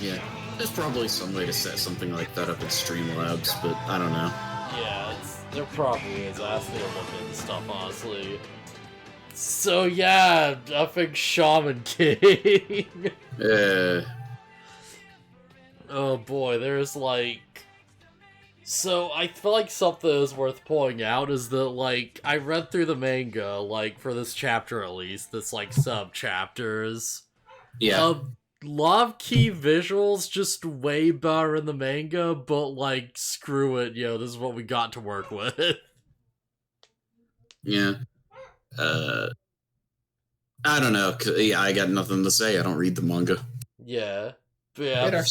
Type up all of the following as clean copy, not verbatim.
Yeah, there's probably some way to set something like that up in Streamlabs, but I don't know. Yeah, there probably is. I have to look into stuff, honestly. So yeah, I think Shaman King. Oh boy, there's like... So, I feel like something is worth pointing out is that, like, I read through the manga, like, for this chapter at least, this, like, sub-chapters. Yeah. Lot of key visuals just way better in the manga, but, like, screw it, this is what we got to work with. Yeah. I don't know. Yeah, I got nothing to say. I don't read the manga. Yeah. But yeah,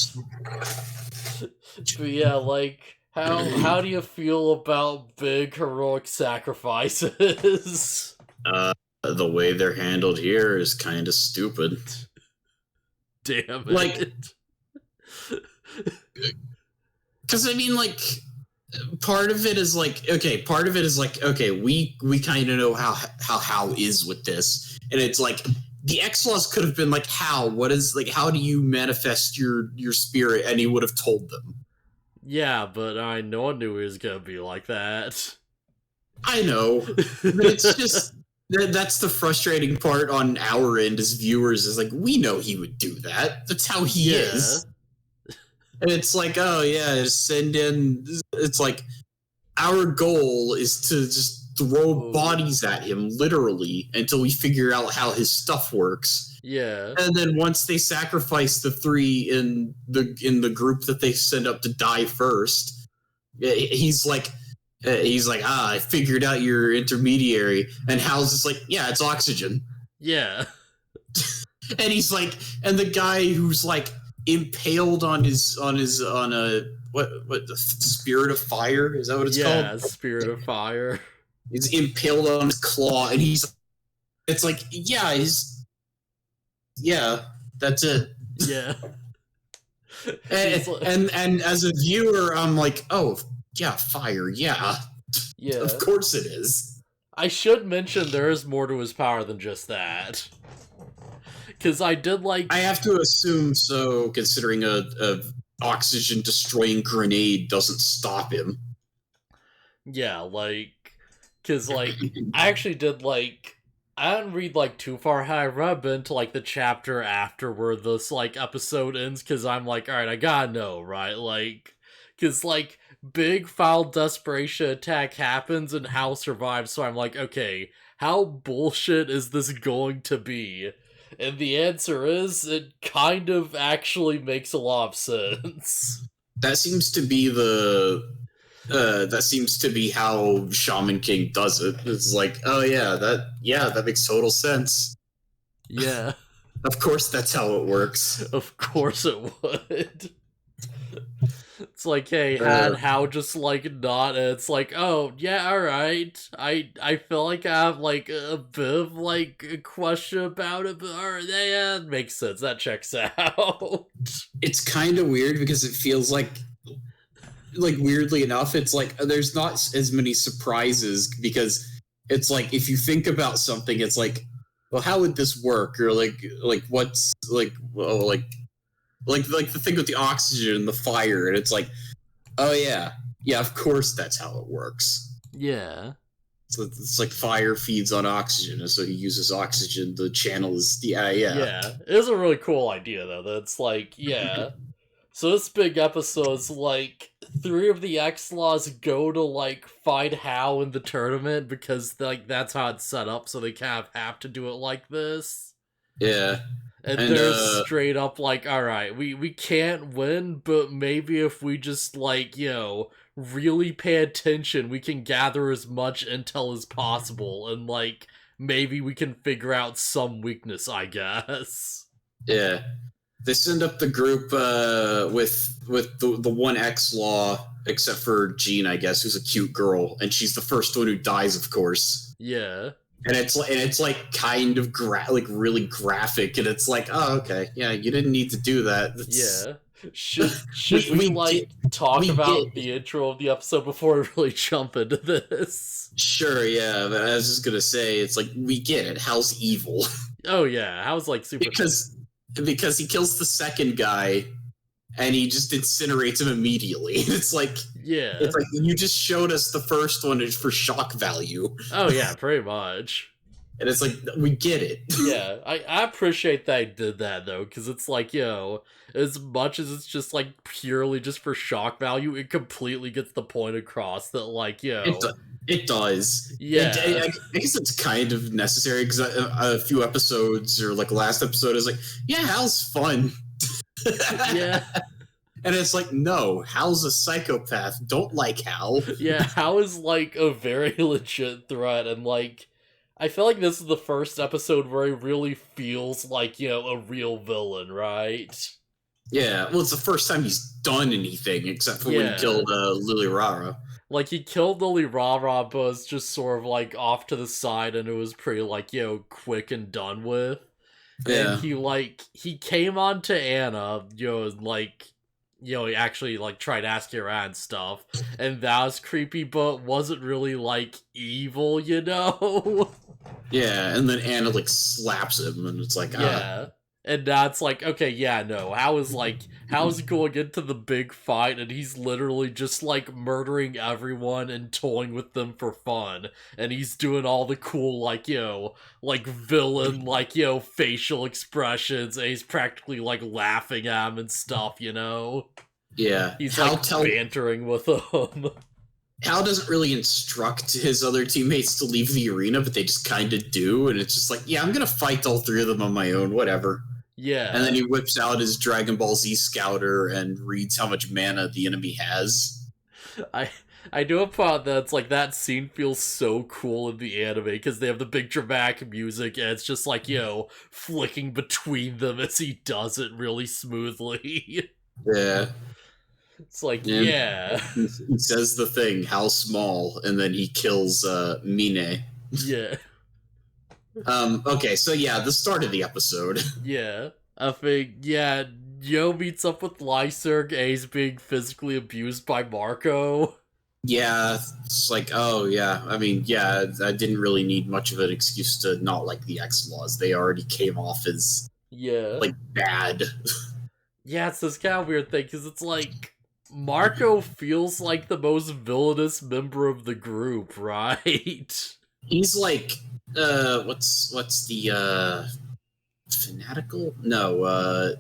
but yeah, like... How do you feel about big heroic sacrifices? The way they're handled here is kind of stupid. Damn it. Like, because I mean, like, part of it is like, okay, we kind of know how is with this, and it's like the X-Laws could have been like, how do you manifest your spirit, and he would have told them. Yeah, but no one knew he was gonna be like that. I know, but it's just that's the frustrating part on our end as viewers is like, we know he would do that. That's how he is. And it's like, oh yeah, just send in. It's like our goal is to just throw bodies at him literally until we figure out how his stuff works. Yeah. And then once they sacrifice the 3 in the group that they send up to die first, he's like, I figured out your intermediary. And Hal's just like, yeah, it's oxygen. Yeah. And he's like, and the guy who's like impaled on a the Spirit of Fire, is that what it's called? Yeah, Spirit of Fire. He's impaled on his claw, and it's like, yeah, that's it. Yeah. and as a viewer, I'm like, oh, yeah, fire, yeah. Yeah. Of course it is. I should mention there is more to his power than just that. Because I did like... I have to assume so, considering a oxygen-destroying grenade doesn't stop him. Yeah, like... Because, like, I actually did, like... I didn't read, like, too far ahead. I read into, like, the chapter after where this, like, episode ends, because I'm like, alright, I gotta know, right? Like, because, like, big foul desperation attack happens and Hal survives, so I'm like, okay, how bullshit is this going to be? And the answer is, it kind of actually makes a lot of sense. That seems to be how Shaman King does it. It's like, oh yeah, that makes total sense. Yeah. Of course that's how it works. Of course it would. It's like, hey, how just, like, not, and it's like, oh, yeah, alright. I feel like I have, like, a bit of, like, a question about it, but alright, yeah, it makes sense. That checks out. It's kind of weird because it feels like, weirdly enough, it's like, there's not as many surprises because it's like, if you think about something, it's like, well, how would this work? Or, what's, like the thing with the oxygen and the fire, and it's like, oh yeah, of course that's how it works. Yeah. So it's like fire feeds on oxygen, and so he uses oxygen to channel his... Yeah. Yeah, it is a really cool idea, though, that's like, yeah. So this big episode's like, 3 of the X-Laws go to, like, fight Hal in the tournament because, like, that's how it's set up, so they kind of have to do it like this. Yeah. And they're straight up like, alright, we can't win, but maybe if we just, like, really pay attention, we can gather as much intel as possible, and, like, maybe we can figure out some weakness, I guess. Yeah. They send up the group with the one X-Law, except for Jean, I guess, who's a cute girl, and she's the first one who dies, of course. Yeah. And it's like kind of really graphic, and it's like, oh, okay, yeah, you didn't need to do that. Yeah. Should we talk about the intro of the episode before we really jump into this? Sure, yeah, but I was just gonna say, it's like, we get it, Hal's evil. Oh yeah, Hal's like super because he kills the second guy and he just incinerates him immediately. It's like you just showed us the first one for shock value. Oh yeah, pretty much. And it's like, we get it. Yeah, I appreciate that I did that though, because it's like, as much as it's just like purely just for shock value, it completely gets the point across that like, it does. Yeah. I guess it's kind of necessary because a few episodes or like last episode is like, yeah, Hal's fun. Yeah. And it's like, no, Hal's a psychopath. Don't like Hal. Yeah, Hal is like a very legit threat, and like, I feel like this is the first episode where he really feels like, a real villain, right? Yeah, well, it's the first time he's done anything except for when he killed Lily Rara. Like, he killed Lily Rara, but was just sort of like off to the side, and it was pretty like, quick and done with. Yeah. And he came on to Anna, he actually like tried asking her and stuff, and that was creepy, but wasn't really like evil, Yeah, and then Anna like slaps him, and it's like, and that's like, okay, yeah, no, how's going into the big fight, and he's literally just like murdering everyone and toying with them for fun, and he's doing all the cool like villain facial expressions, and he's practically like laughing at him and stuff, Yeah, he's like bantering with them. Hal doesn't really instruct his other teammates to leave the arena, but they just kind of do, and it's just like, yeah, I'm gonna fight all three of them on my own, whatever. Yeah. And then he whips out his Dragon Ball Z Scouter and reads how much mana the enemy has. I do applaud that. It's like that scene feels so cool in the anime because they have the big dramatic music, and it's just like, flicking between them as he does it really smoothly. Yeah. It's like, yeah. He says the thing, how small, and then he kills Mine. Yeah. Okay, so yeah, the start of the episode. Yeah. I think, Yo meets up with Lyserg, and he's being physically abused by Marco. Yeah, it's like, oh yeah, I mean, yeah, I didn't really need much of an excuse to not like the X-Laws. They already came off as, like, bad. Yeah, it's this kind of weird thing, because it's like, Marco feels like the most villainous member of the group, right? He's like, what's the, fanatical? No,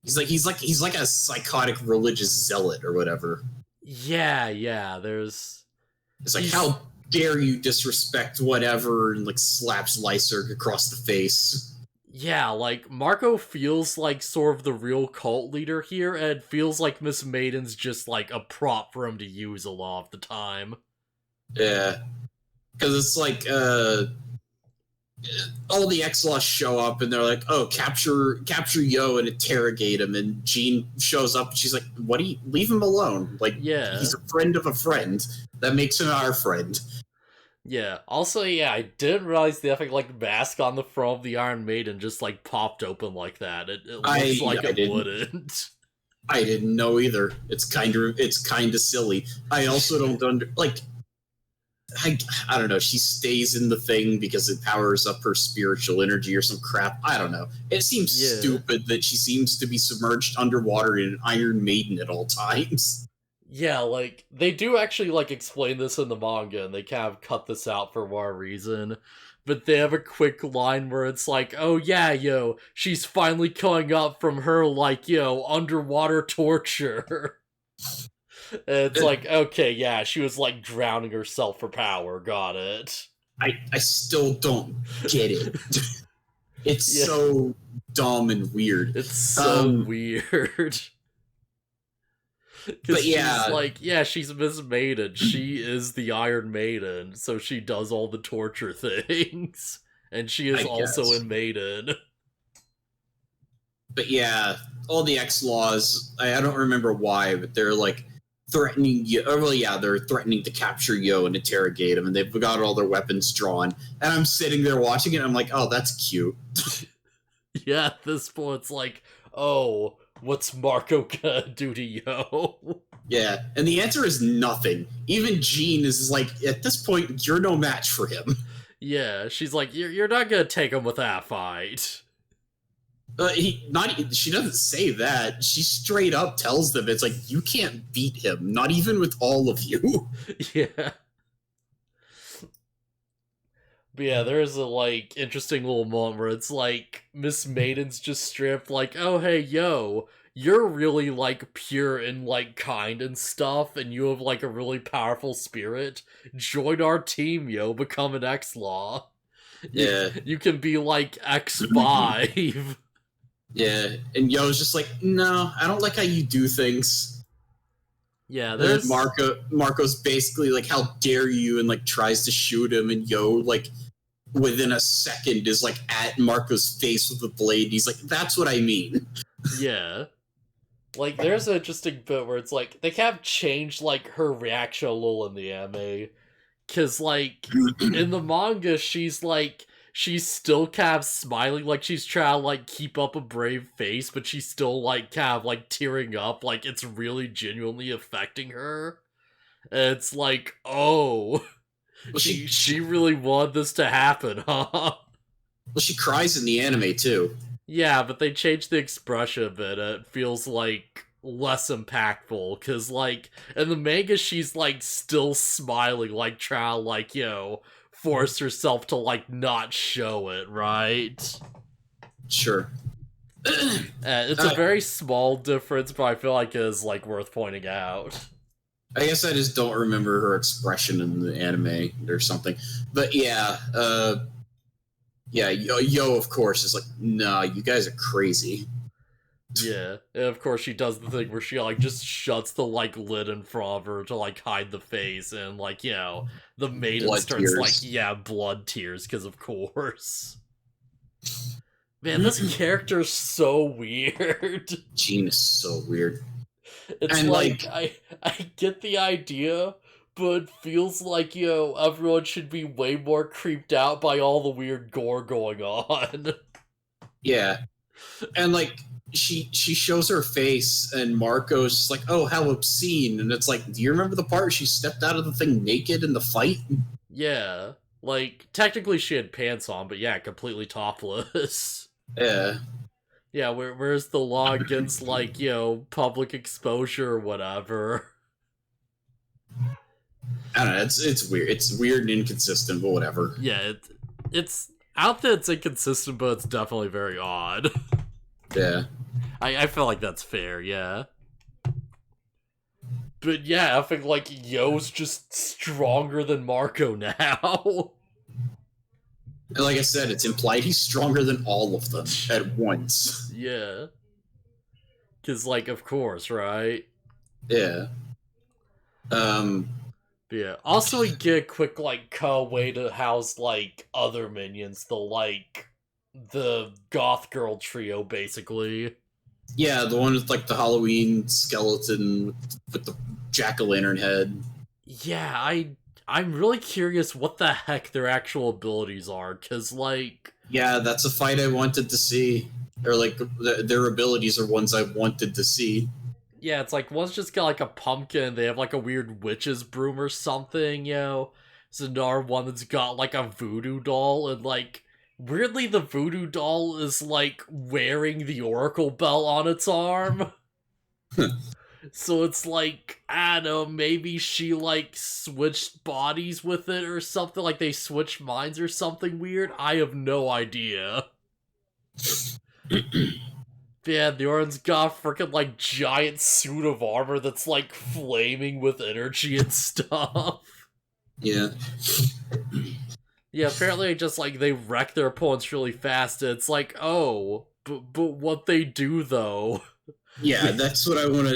he's like a psychotic religious zealot or whatever. Yeah, there's... It's like, how dare you disrespect whatever, and like slaps Lyserg across the face. Yeah, like, Marco feels like sort of the real cult leader here, and feels like Miss Maiden's just like a prop for him to use a lot of the time. Yeah. Because it's like, all the X-Laws show up and they're like, oh, capture Yo and interrogate him, and Jean shows up and she's like, what do you, leave him alone. Like, he's a friend of a friend. That makes him our friend. Yeah. Also, I didn't realize the effect like mask on the front of the Iron Maiden just like popped open like that. It looks like it wouldn't. I didn't know either. It's kind of silly. I also don't I don't know. She stays in the thing because it powers up her spiritual energy or some crap. I don't know. It seems stupid that she seems to be submerged underwater in an Iron Maiden at all times. Yeah, like, they do actually, like, explain this in the manga, and they kind of cut this out for one reason. But they have a quick line where it's like, oh yeah, she's finally coming up from her, like, underwater torture. And it's like, okay, yeah, she was, like, drowning herself for power, got it. I still don't get it. It's so dumb and weird. It's so weird. But she's like, she's Miss Maiden. She is the Iron Maiden, so she does all the torture things. And she is also in Maiden. But yeah, all the X-Laws, I don't remember why, but they're like threatening Yo. Oh, well, they're threatening to capture Yo and interrogate him, and they've got all their weapons drawn. And I'm sitting there watching it, and I'm like, oh, that's cute. Yeah, at this point, it's like, oh, what's Marco gonna do to Yo? Yeah, and the answer is nothing. Even Jean is like, at this point, you're no match for him. Yeah, she's like, you're not gonna take him with that fight. She doesn't say that. She straight up tells them, it's like, you can't beat him, not even with all of you. Yeah. But yeah, there's a, like, interesting little moment where it's like, Miss Maiden's just stripped, like, oh, hey, yo, you're really, like, pure and, like, kind and stuff, and you have, like, a really powerful spirit. Join our team, yo, become an X-Law. Yeah. You can be, like, X5. Yeah, and Yo's just like, no, I don't like how you do things. Yeah, there's... Marco's basically like, how dare you, and, like, tries to shoot him, and Yo, like, within a second is, like, at Marco's face with the blade. He's like, that's what I mean. Yeah. Like, there's an interesting bit where it's like, they kind of changed, like, her reaction a little in the anime. Because, like, in the manga, she's still kind of smiling, like she's trying to, like, keep up a brave face, but she's still, like, kind of, like, tearing up, like, it's really genuinely affecting her. And it's like, oh, well, she really wanted this to happen, huh? Well, she cries in the anime, too. Yeah, but they changed the expression a bit. It feels, like, less impactful, because, like, in the manga, she's, like, still smiling, like, trying to, like, force herself to, like, not show it, right? Sure. It's a very small difference, but I feel like it is, like, worth pointing out. I guess I just don't remember her expression in the anime or something. But yeah, Yo, of course, is like, nah, you guys are crazy. Yeah, and of course she does the thing where she, like, just shuts the, like, lid in front of her to, like, hide the face, and, like, the maiden Blood starts, tears. like, blood tears, because of course. Man, this character's so weird. Jean is so weird. It's and like, I get the idea, but it feels like, everyone should be way more creeped out by all the weird gore going on. Yeah. And, like, she shows her face, and Marco's just like, oh, how obscene. And it's like, do you remember the part she stepped out of the thing naked in the fight? Yeah. Like, technically she had pants on, but yeah, completely topless. Yeah. Yeah, where's the law against, like, public exposure or whatever? I don't know, it's weird. It's weird and inconsistent, but whatever. Yeah, it's out there, it's inconsistent, but it's definitely very odd. Yeah. I feel like that's fair, yeah. But yeah, I think, like, Yo's just stronger than Marco now. And like I said, it's implied he's stronger than all of them at once. Yeah. Because, like, of course, right? Yeah. Yeah. Also, we get a quick, like, cutaway to house, like, other minions. The goth girl trio, basically. Yeah, the one with, like, the Halloween skeleton with the jack-o'-lantern head. Yeah, I'm really curious what the heck their actual abilities are, because, like... Yeah, that's a fight I wanted to see. Or, like, their abilities are ones I wanted to see. Yeah, it's like, one's just got, like, a pumpkin, they have, like, a weird witch's broom or something, There's another one that's got, like, a voodoo doll, and, like, weirdly the voodoo doll is, like, wearing the oracle bell on its arm. So it's like, I don't know, maybe she, like, switched bodies with it or something, like they switched minds or something weird? I have no idea. Yeah, the Oran's got a freaking, like, giant suit of armor that's, like, flaming with energy and stuff. Yeah. Yeah, apparently just, like, they wreck their opponents really fast, and it's like, oh, but what they do, though... Yeah, that's what I want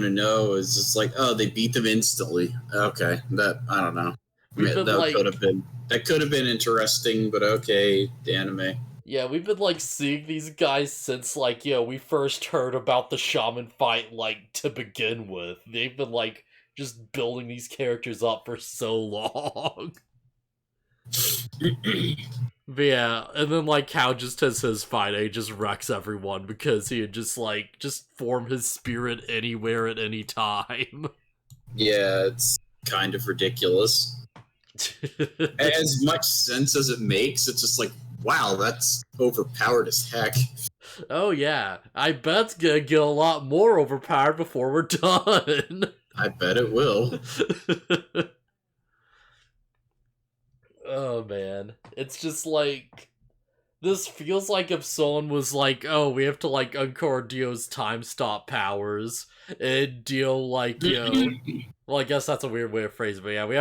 to know, is just like, oh, they beat them instantly. Okay, that, I don't know. That could have been interesting, but okay, the anime. Yeah, we've been, like, seeing these guys since, like, we first heard about the Shaman fight, like, to begin with. They've been, like, just building these characters up for so long. But yeah, and then, like, Cow just has his fight, he just wrecks everyone because he had just, like, just form his spirit anywhere at any time. Yeah, it's kind of ridiculous. As much sense as it makes, it's just like, wow, that's overpowered as heck. Oh yeah, I bet it's gonna get a lot more overpowered before we're done. I bet it will. Oh man, it's just like, this feels like if someone was like, oh, we have to like uncover Dio's time stop powers, and Dio like, well, I guess that's a weird way of phrasing it, but yeah, we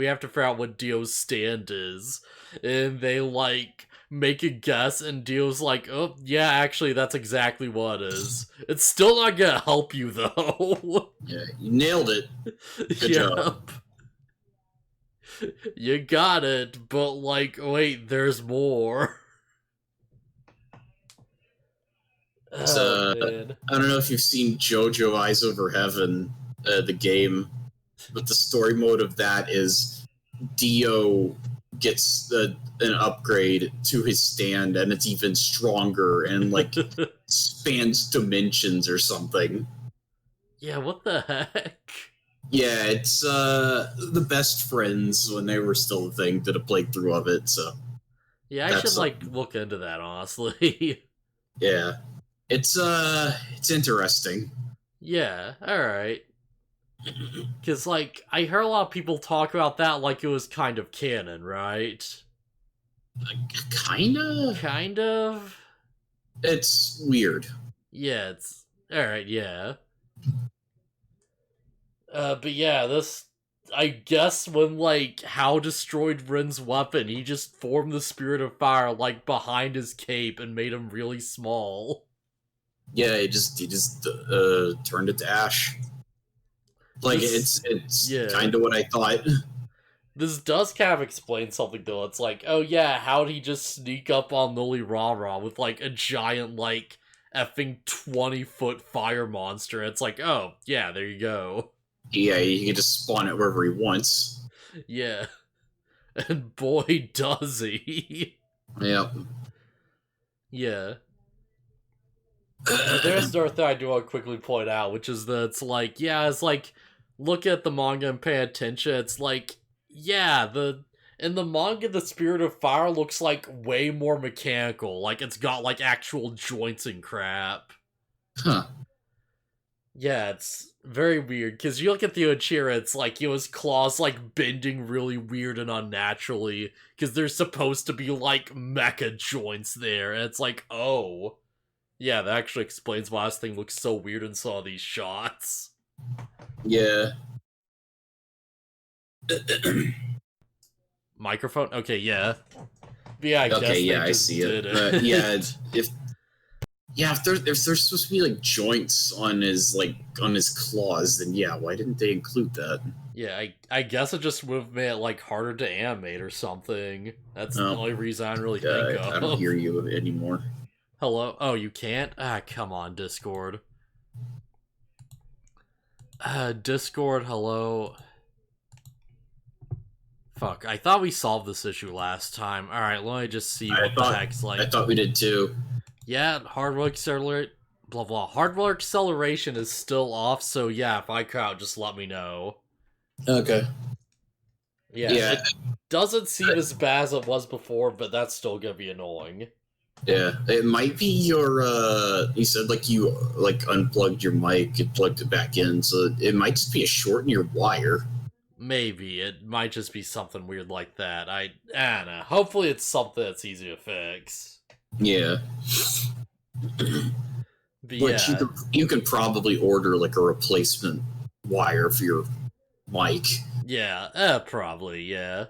have to figure out what Dio's stand is, and they like make a guess, and Dio's like, oh yeah, actually that's exactly what it is. It's still not gonna help you though. Yeah, you nailed it. Good job. You got it, but like, wait, there's more. Oh, man. I don't know if you've seen JoJo Eyes Over Heaven, the game, but the story mode of that is Dio gets an upgrade to his stand, and it's even stronger and like spans dimensions or something. Yeah, what the heck? Yeah, it's the best friends when they were still a thing did a playthrough of it, so yeah, I should like look into that, honestly. Yeah. It's interesting. Yeah, alright. Cause like, I heard a lot of people talk about that like it was kind of canon, right? Kinda? Kind of? It's weird. Yeah, it's alright, yeah. But yeah, this, I guess when like Hao destroyed Rin's weapon, he just formed the Spirit of Fire like behind his cape and made him really small. Yeah, he just turned it to ash. Like it's kind of what I thought. This does kind of explain something though. It's like, oh yeah, how'd he just sneak up on Lily Rara with like a giant like effing 20-foot fire monster? It's like, oh yeah, there you go. Yeah, he can just spawn it wherever he wants. Yeah. And boy does he. Yep. Yeah. There's another thing I do want to quickly point out, which is that it's like, yeah, it's like, look at the manga and pay attention. It's like, yeah, in the manga, the Spirit of Fire looks like way more mechanical. Like, it's got like actual joints and crap. Huh. Yeah, it's very weird, because you look at the Ochira, it's like, his claws like bending really weird and unnaturally, because they're supposed to be like mecha joints there, and it's like, oh. Yeah, that actually explains why this thing looks so weird in some of these shots. Yeah. Microphone? Okay, yeah. But yeah, I guess okay, yeah, I just see it. Yeah, if there's supposed to be like joints on his claws, then yeah, why didn't they include that? Yeah, I guess it just would have made it like harder to animate or something. That's the only reason I really think of. I don't hear you anymore. Hello? Oh, you can't? Ah, come on, Discord. Discord, hello. Fuck, I thought we solved this issue last time. Alright, let me just see what the heck's like. I thought we did too. Yeah, hardware acceleration, blah blah. Hardware acceleration is still off, so yeah, if I crowd, just let me know. Okay. Yeah, it doesn't seem as bad as it was before, but that's still gonna be annoying. Yeah, it might be your, you said, like, you, like, unplugged your mic and plugged it back in, so it might just be a short in your wire. Maybe. It might just be something weird like that. I don't know. Hopefully it's something that's easy to fix. Yeah. But yeah. You can probably order, like, a replacement wire for your mic. Yeah, probably, yeah.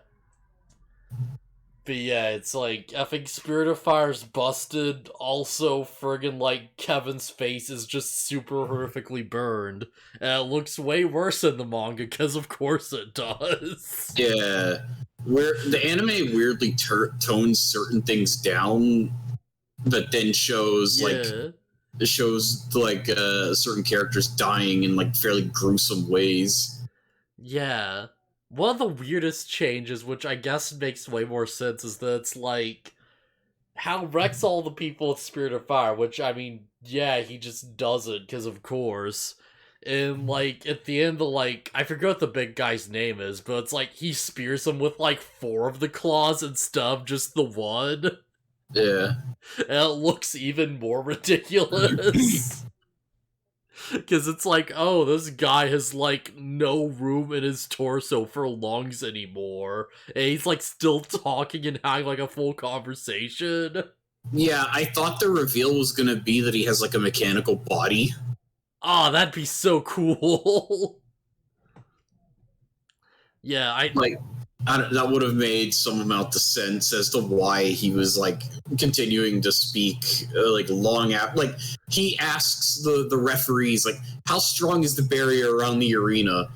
But yeah, it's like, I think Spirit of Fire's busted, also friggin' like Kevin's face is just super horrifically burned, and it looks way worse in the manga, because of course it does. Yeah. Where the anime weirdly tones certain things down, but then shows, certain characters dying in, like, fairly gruesome ways. Yeah. One of the weirdest changes, which I guess makes way more sense, is that it's like, how wrecks all the people with Spirit of Fire, which, I mean, yeah, he just does it, because of course. And, like, at the end, like, I forget what the big guy's name is, but it's like he spears him with, like, 4 of the claws instead of just the one. Yeah. And it looks even more ridiculous. Because it's like, oh, this guy has, like, no room in his torso for lungs anymore. And he's, like, still talking and having, like, a full conversation. Yeah, I thought the reveal was gonna be that he has, like, a mechanical body. Oh, that'd be so cool. Yeah, That would have made some amount of sense as to why he was, like, continuing to speak, like, long after. Like, he asks the referees, like, how strong is the barrier around the arena?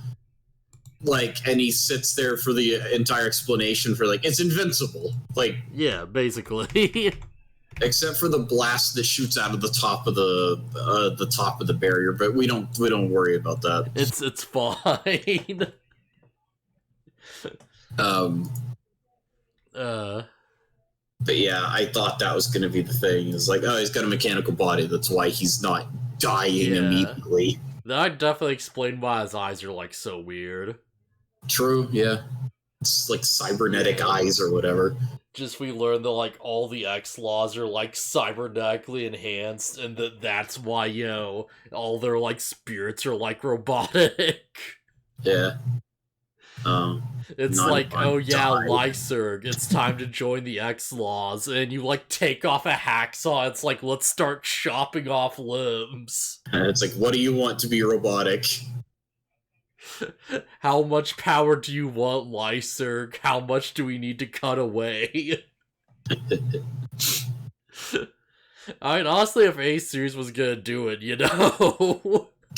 Like, and he sits there for the entire explanation for, like, it's invincible. Like, yeah, basically. except for the blast that shoots out of the top of the barrier, but we don't worry about that. It's fine. But yeah, I thought that was going to be the thing. It's like, oh, he's got a mechanical body. That's why he's not dying immediately. That definitely explain why his eyes are, like, so weird. True, yeah. It's like cybernetic eyes or whatever. Just we learned that, like, all the X-Laws are, like, cybernetically enhanced, and that's why, all their, like, spirits are, like, robotic. Yeah. It's like, oh yeah, Lyserg, it's time to join the X-Laws, and you, like, take off a hacksaw, it's like, let's start chopping off limbs. And it's like, what do you want to be robotic? How much power do you want, Lyserg? How much do we need to cut away? I mean, honestly, if A-Series was gonna do it,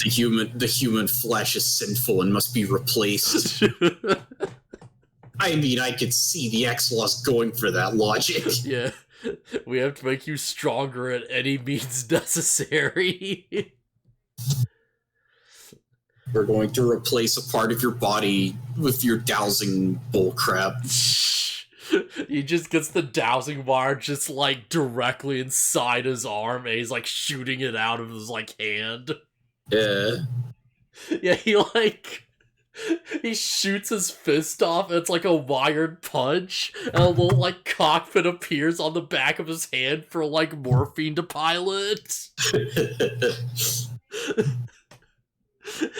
The human flesh is sinful and must be replaced. I mean, I could see the X-Laws going for that logic. Yeah. We have to make you stronger at any means necessary. We're going to replace a part of your body with your dowsing bullcrap. He just gets the dowsing wire just, like, directly inside his arm, and he's, like, shooting it out of his, like, hand. Yeah. Yeah, he shoots his fist off, and it's like a wired punch, and a little, like, cockpit appears on the back of his hand for, like, morphine to pilot.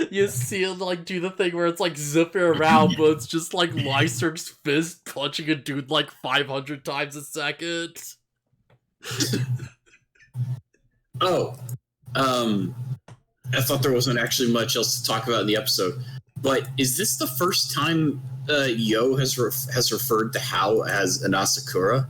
You see him, like, do the thing where it's, like, zipping around, but it's just, like, Lyserg's fist punching a dude, like, 500 times a second. I thought there wasn't actually much else to talk about in the episode, but is this the first time Yo has referred to Hao as an Asakura?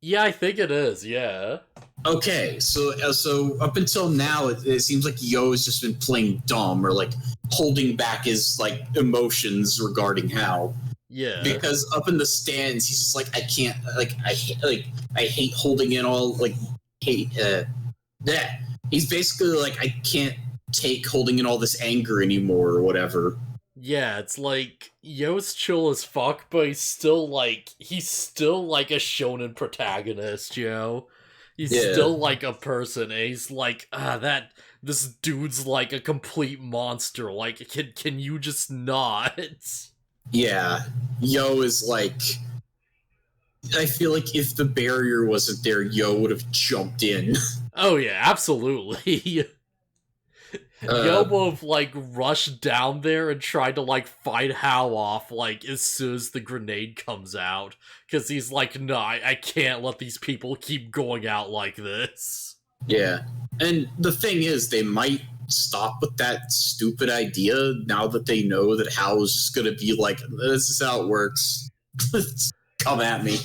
Yeah, I think it is, yeah. Okay, so up until now, it seems like Yo has just been playing dumb or, like, holding back his, like, emotions regarding Hao. Yeah. Because up in the stands, he's just like, I can't, I hate holding in all, like, he's basically like, I can't take holding in all this anger anymore or whatever. Yeah, it's like, Yo's chill as fuck, but he's still like a shonen protagonist, He's still, like, a person, and he's like, this dude's, like, a complete monster, like, can you just not? Yeah, Yo is like, I feel like if the barrier wasn't there, Yo would have jumped in. Oh yeah, absolutely. Yo would have, like, rushed down there and tried to, like, fight Hao off, like, as soon as the grenade comes out. Because he's like, no, I can't let these people keep going out like this. Yeah. And the thing is, they might stop with that stupid idea now that they know that Hao is just going to be like, this is how it works. Come at me.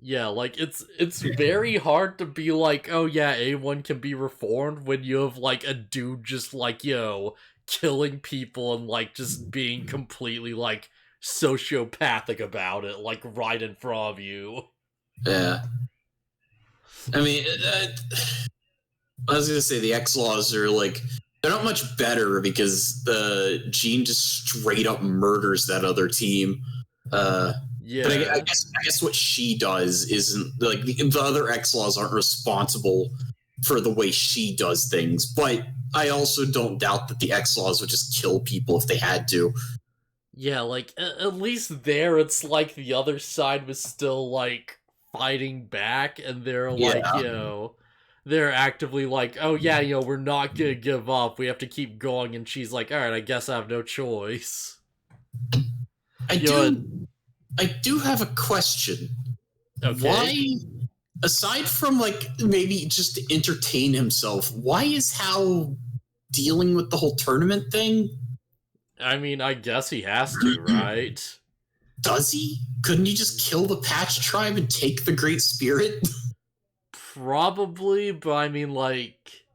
Yeah, like, it's very hard to be like, oh yeah, anyone can be reformed when you have, like, a dude just, like, killing people and, like, just being completely, like, sociopathic about it, like, right in front of you. Yeah. I mean, I was gonna say the X-Laws are, like, they're not much better because Jean just straight up murders that other team. Yeah. But I guess what she does isn't, like, the other X-Laws aren't responsible for the way she does things, but I also don't doubt that the X-Laws would just kill people if they had to. Yeah, like, at least there, it's like the other side was still, like, fighting back, and they're like, Yeah. they're actively like, oh yeah, we're not gonna give up, we have to keep going, and she's like, alright, I guess I have no choice. I You know, do have a question. okay. Why, aside from like maybe just to entertain himself, why is Hal dealing with the whole tournament thing? I mean, I guess he has to, right? Does he? Couldn't he just kill the Patch Tribe and take the Great Spirit? Probably, but I mean, like,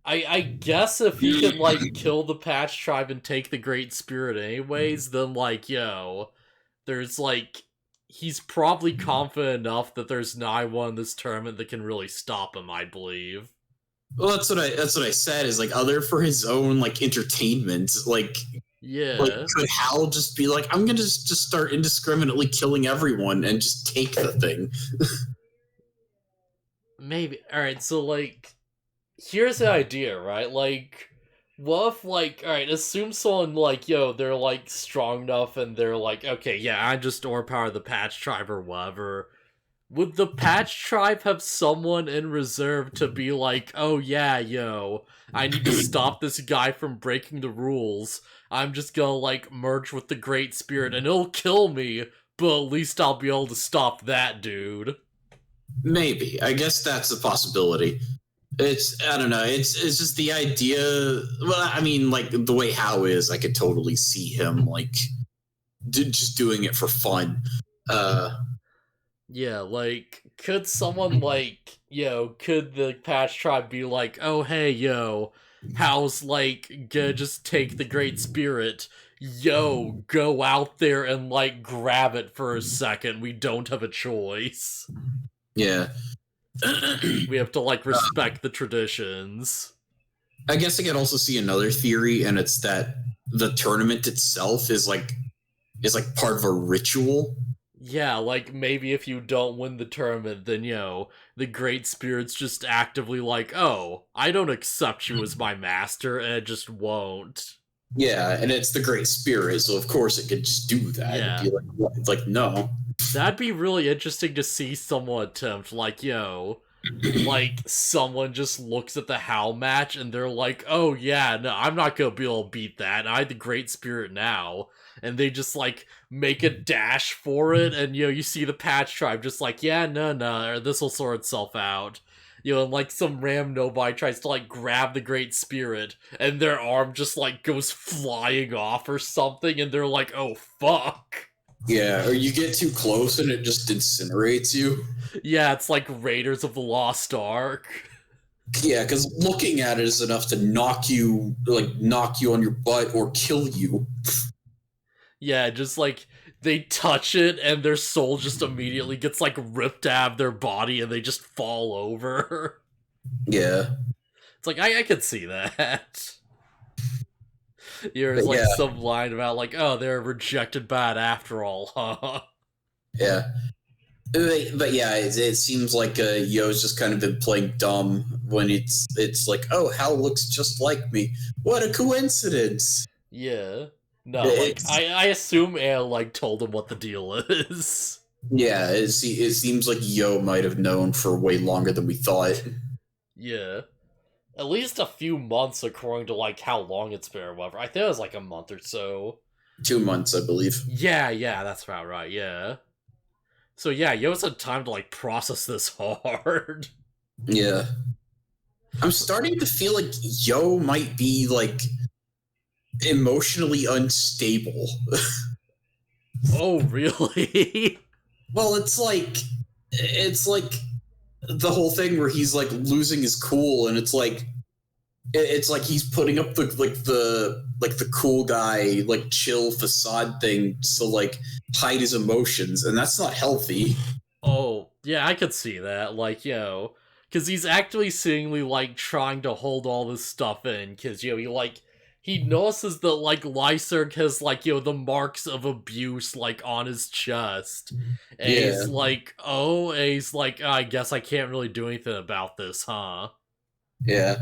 I guess if he could, like, kill the Patch Tribe and take the Great Spirit anyways, then, like, there's, like, he's probably confident enough that there's not one in this tournament that can really stop him, I believe. Well, that's what I said. Is like other for his own like entertainment. Like could Hal just be like, I'm gonna just start indiscriminately killing everyone and just take the thing? Maybe. Alright, so, like, here's the idea, right? Like, what if, like, alright, assume someone, like, they're, like, strong enough and they're like, okay, yeah, I just overpower the Patch Tribe or whatever. Would the Patch Tribe have someone in reserve to be like, oh yeah, I need to stop this guy from breaking the rules. I'm just gonna, like, merge with the Great Spirit and it'll kill me, but at least I'll be able to stop that dude. Maybe. I guess that's a possibility. I don't know. It's just the idea. Well, I mean, like the way Hal is, I could totally see him like just doing it for fun. Yeah, like, could someone, like, could the Patch Tribe be like, oh, hey, how's, like, gonna just take the Great Spirit? Go out there and, like, grab it for a second. We don't have a choice. Yeah. We have to, like, respect the traditions. I guess I could also see another theory, and it's that the tournament itself is like part of a ritual. Yeah, like, maybe if you don't win the tournament, then, the Great Spirit's just actively like, oh, I don't accept you as my master, and it just won't. Yeah, and it's the Great Spirit, so of course it could just do that. Yeah. It'd be like, what? It's like, no. That'd be really interesting to see someone attempt, like, like, someone just looks at the Howl match and they're like, oh yeah, no, I'm not gonna be able to beat that, I have the Great Spirit now. And they just, like, make a dash for it, and, you see the Patch Tribe just like, yeah, no, this'll sort itself out. And, like, some random nobody tries to, like, grab the Great Spirit, and their arm just, like, goes flying off or something, and they're like, oh, fuck. Yeah, or you get too close and it just incinerates you. Yeah, it's like Raiders of the Lost Ark. Yeah, because looking at it is enough to knock you on your butt or kill you. Yeah, just like they touch it and their soul just immediately gets like ripped out of their body and they just fall over. Yeah. It's like I could see that. There's But like yeah. some line about like, oh, they're rejected bad after all, huh? Yeah. But yeah, it seems like Yo's just kind of been playing dumb when it's like, oh, Hal looks just like me. What a coincidence! Yeah. No, like I assume Al like told him what the deal is. Yeah, it seems like Yo might have known for way longer than we thought. Yeah. At least a few months according to like how long it's been or whatever. I think it was like a month or so. 2 months, I believe. Yeah, that's about right, yeah. So yeah, Yo's had time to like process this hard. Yeah. I'm starting to feel like Yo might be like emotionally unstable. Oh, really? Well, it's like the whole thing where he's like losing his cool, and it's like he's putting up the cool guy like chill facade thing to like hide his emotions, and that's not healthy. Oh, yeah, I could see that. Like, because he's actually seemingly like trying to hold all this stuff in, because he notices that like Lyserg has like the marks of abuse like on his chest, and he's like, oh, and he's like, I guess I can't really do anything about this, huh? Yeah.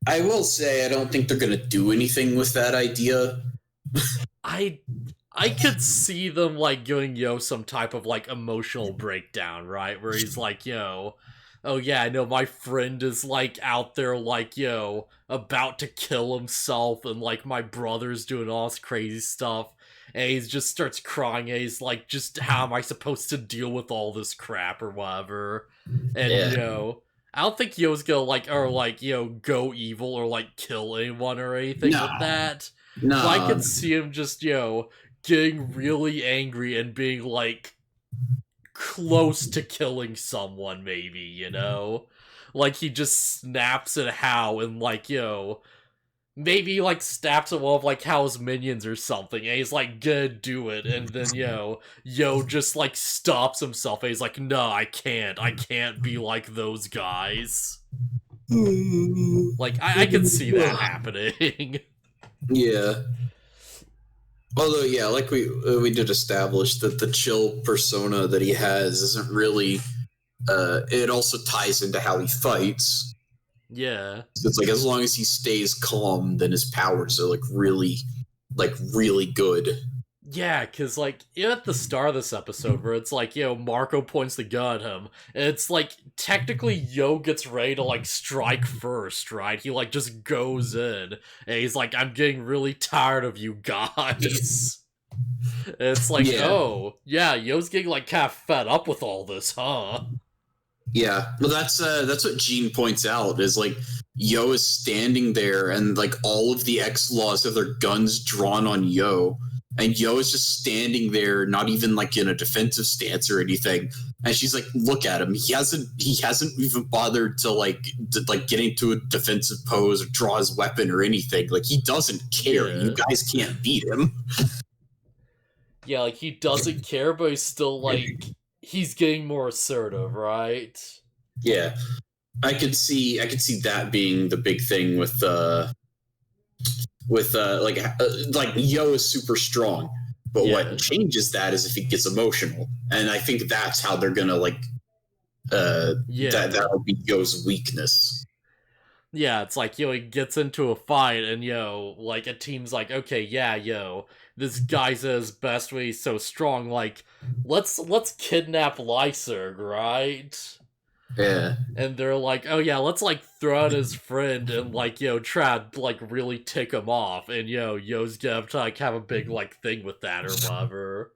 I will say I don't think they're gonna do anything with that idea. I could see them like giving Yo some type of like emotional breakdown, right? Where he's like, yo, oh yeah, I know my friend is like out there like, yo, about to kill himself, and like my brother's doing all this crazy stuff, and he just starts crying, and he's like, just how am I supposed to deal with all this crap or whatever? And yo, I don't think Yo's gonna like or like, go evil or like kill anyone or anything with that. No. But I could see him just, getting really angry and being like close to killing someone, maybe, like he just snaps at Hao and like, maybe like snaps at one of like Hao's minions or something, and he's like gonna do it, and then Yo just like stops himself, and he's like, no, I can't be like those guys. Like I could see that happening. Yeah. Although, yeah, like we did establish that the chill persona that he has isn't really. It also ties into how he fights. Yeah. So it's like as long as he stays calm, then his powers are like really good. Yeah, because, like, at the start of this episode, where it's like, Marco points the gun at him, and it's like, technically, Yo gets ready to, like, strike first, right? He, like, just goes in, and he's like, I'm getting really tired of you guys. And it's like, oh, yeah, Yo's getting, like, kind of fed up with all this, huh? Yeah, well, that's what Gene points out, is, like, Yo is standing there, and, like, all of the X-Laws have their guns drawn on Yo, and Yo is just standing there, not even like in a defensive stance or anything. And she's like, "Look at him. He hasn't even bothered to get into a defensive pose or draw his weapon or anything. Like, he doesn't care. Yeah. You guys can't beat him." Yeah, like he doesn't care, but he's still like he's getting more assertive, right? Yeah, I could see that being the big thing with Yo is super strong, but what changes that is if he gets emotional, and I think that's how they're gonna that'll be Yo's weakness. Yeah, it's like, he gets into a fight, and like a team's like, okay, yeah, this guy's at his best when he's so strong, like, let's kidnap Lyserg, right? Yeah. And they're like, oh yeah, let's like throw out his friend and like, try to like really tick him off, and Yo's gonna like have a big like thing with that or whatever.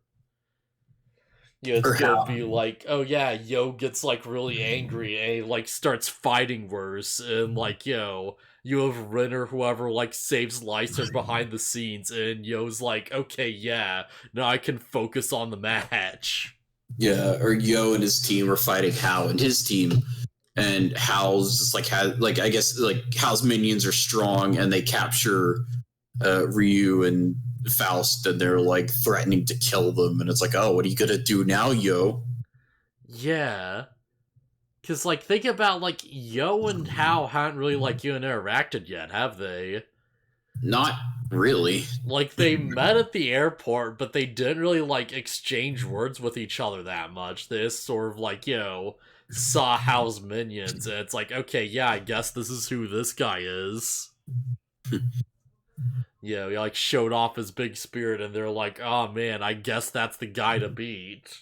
It's gonna be like, oh yeah, Yo gets like really angry and he like starts fighting worse, and like, you have Renner, whoever like saves Lyser behind the scenes, and Yo's like, okay, yeah, now I can focus on the match. Yeah, or Yo and his team are fighting Hao and his team, and Hao's just I guess Hao's minions are strong, and they capture Ryu and Faust, and they're like threatening to kill them, and it's like, oh, what are you gonna do now, Yo? Yeah, because like think about like Yo and Hao haven't really like interacted yet, have they? Not really. Like, they met at the airport, but they didn't really like exchange words with each other that much. They just sort of like, saw Hao's minions, and it's like, okay, yeah, I guess this is who this guy is. He like showed off his big spirit, and they're like, oh man, I guess that's the guy to beat.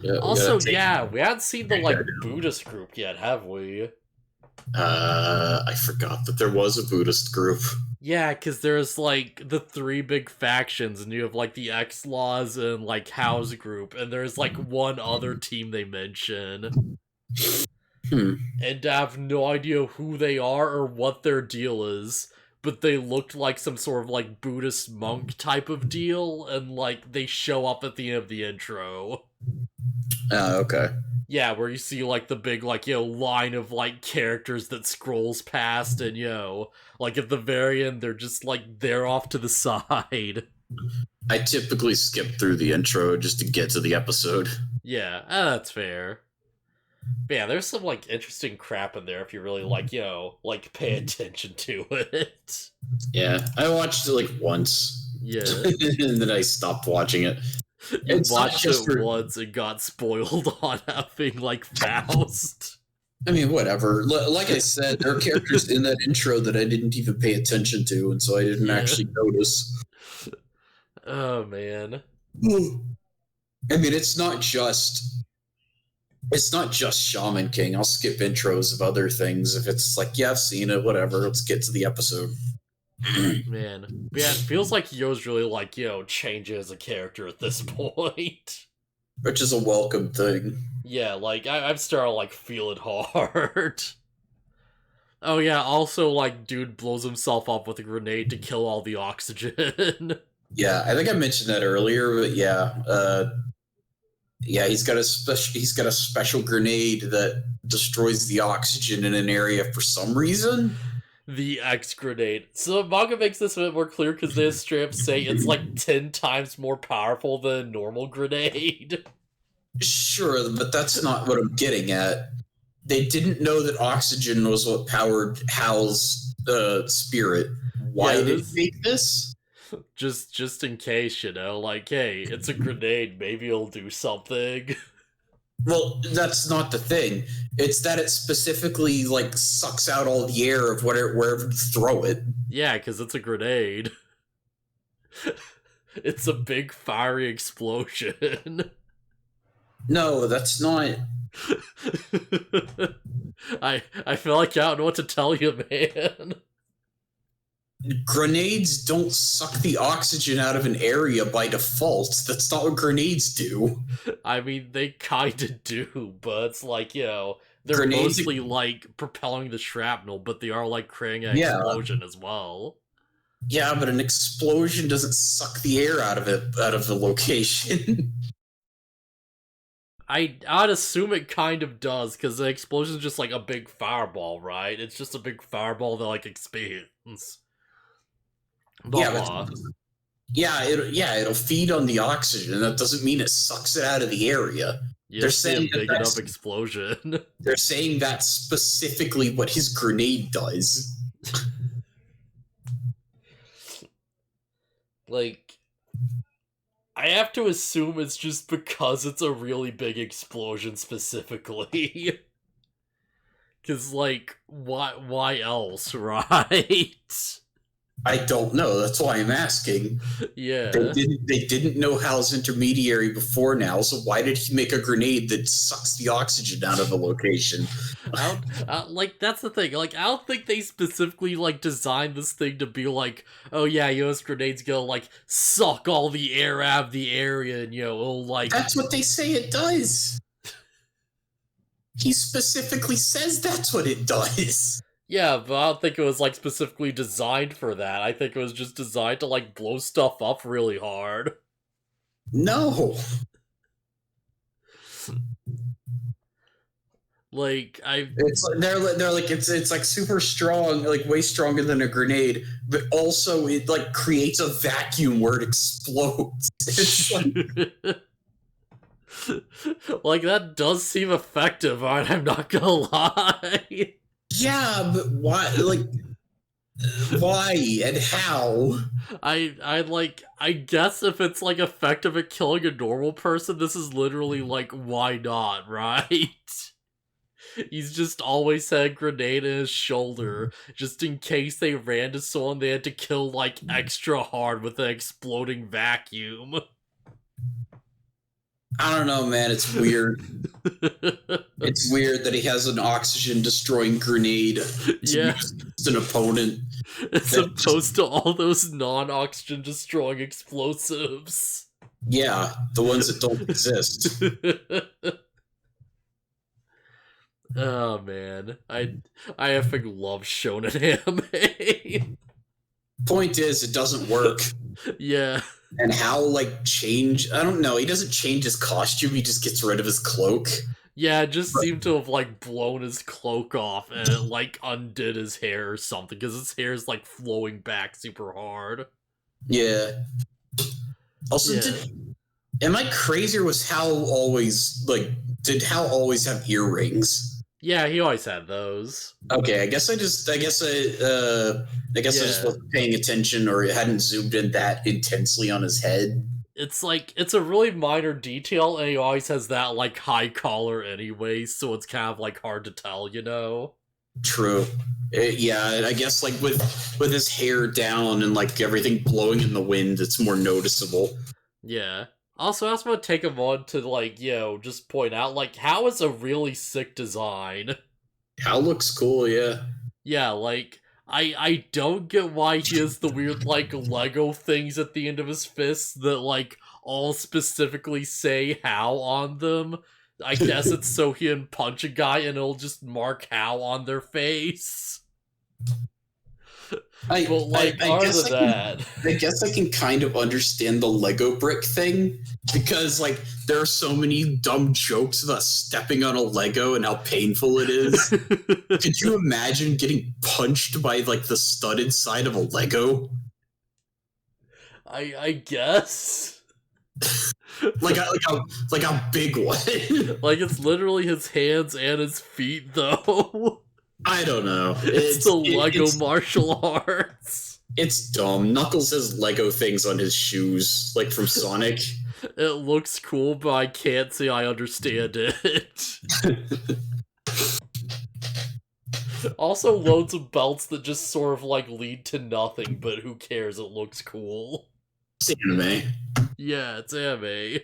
Yeah, also, we haven't seen the like Buddhist group yet, have we? I forgot that there was a Buddhist group. Yeah, because there's like the 3 big factions, and you have like the X-Laws and like Hao's group, and there's like one other team they mention. And I have no idea who they are or what their deal is, but they looked like some sort of like Buddhist monk type of deal, and like they show up at the end of the intro. Okay. Yeah, where you see like the big like line of like characters that scrolls past, and like at the very end they're just like they're off to the side. I typically skip through the intro just to get to the episode. Yeah, that's fair. But yeah, there's some like interesting crap in there if you really like like pay attention to it. Yeah, I watched it like once. Yeah. And then I stopped watching it. You watched it once and got spoiled on having like Faust. I mean, whatever. Like I said, there are characters in that intro that I didn't even pay attention to, and so I didn't actually notice. Oh, man. I mean, it's not just Shaman King. I'll skip intros of other things if it's like, yeah, I've seen it, whatever. Let's get to the episode. Man. But yeah, it feels like Yo's really, like, changing as a character at this point. Which is a welcome thing. Yeah, like, I'm starting to, like, feel it hard. Oh yeah, also, like, dude blows himself up with a grenade to kill all the oxygen. Yeah, I think I mentioned that earlier, but yeah. Yeah, he's got a special grenade that destroys the oxygen in an area for some reason. The X grenade. So the manga makes this a bit more clear because they straight up say it's like 10 times more powerful than a normal grenade. Sure, but that's not what I'm getting at. They didn't know that oxygen was what powered Hal's spirit. Why did they make this? Just in case, like, hey, it's a grenade, maybe it'll do something. Well, that's not the thing. It's that it specifically, like, sucks out all the air of wherever you throw it. Yeah, because it's a grenade. It's a big fiery explosion. No, that's not. I feel like I don't know what to tell you, man. Grenades don't suck the oxygen out of an area by default. That's not what grenades do. I mean, they kinda do, but it's like, they're Grenades mostly, like, propelling the shrapnel, but they are, like, creating an explosion as well. Yeah, but an explosion doesn't suck the air out of the location. I'd assume it kind of does, because the explosion is just, like, a big fireball, right? It's just a big fireball that, like, expands. It'll feed on the oxygen. That doesn't mean it sucks it out of the area. Yeah, they're saying a big enough explosion. They're saying that's specifically what his grenade does. Like, I have to assume it's just because it's a really big explosion specifically. Because, like, why else, right? I don't know. That's why I'm asking. Yeah. They didn't know Hal's intermediary before now, so why did he make a grenade that sucks the oxygen out of the location? Like, that's the thing. Like, I don't think they specifically, like, designed this thing to be like, oh yeah, this grenade's gonna, like, suck all the air out of the area, and, it'll, like... That's what they say it does! He specifically says that's what it does! Yeah, but I don't think it was, like, specifically designed for that. I think it was just designed to, like, blow stuff up really hard. No! Like, they're like, it's like super strong, like way stronger than a grenade, but also it, like, creates a vacuum where it explodes. It's like... like, that does seem effective, I'm not gonna lie. Yeah, but why? Like, why and how? I guess if it's, like, effective at killing a normal person, this is literally, like, why not, right? He's just always had a grenade in his shoulder, just in case they ran to someone they had to kill, like, extra hard with an exploding vacuum. I don't know, man. It's weird. It's weird that he has an oxygen-destroying grenade to use an opponent. As opposed to all those non-oxygen-destroying explosives. Yeah, the ones that don't exist. Oh, man. I effing love shonen anime. Point is, it doesn't work. Yeah. And how, like, I don't know, he doesn't change his costume, he just gets rid of his cloak. Yeah, it just seemed to have, like, blown his cloak off and it, like, undid his hair or something, because his hair is, like, flowing back super hard. Yeah. Also, am I crazy, or was Hal always, like, did Hal always have earrings? Yeah, he always had those. Okay, I guess I just wasn't paying attention, or it hadn't zoomed in that intensely on his head. it's like, it's a really minor detail, and he always has that, like, high collar anyway, so it's kind of, like, hard to tell, you know? True. Yeah, I guess like with his hair down and like everything blowing in the wind, it's more noticeable. Yeah. Also, I also want to take a moment to, like, just point out, like, Hal is a really sick design. Hal looks cool, yeah. Yeah, like, I don't get why he has the weird, like, Lego things at the end of his fists that, like, all specifically say Hal on them. I guess it's so he can punch a guy and it'll just mark Hal on their face. I guess I can kind of understand the Lego brick thing, because like there are so many dumb jokes about stepping on a Lego and how painful it is. Could you imagine getting punched by like the studded side of a Lego? I guess. like a big one. Like, it's literally his hands and his feet, though. I don't know. It's the Lego martial arts. It's dumb. Knuckles has Lego things on his shoes, like from Sonic. It looks cool, but I can't say I understand it. Also, loads of belts that just sort of, like, lead to nothing, but who cares? It looks cool. It's anime. Yeah, it's anime.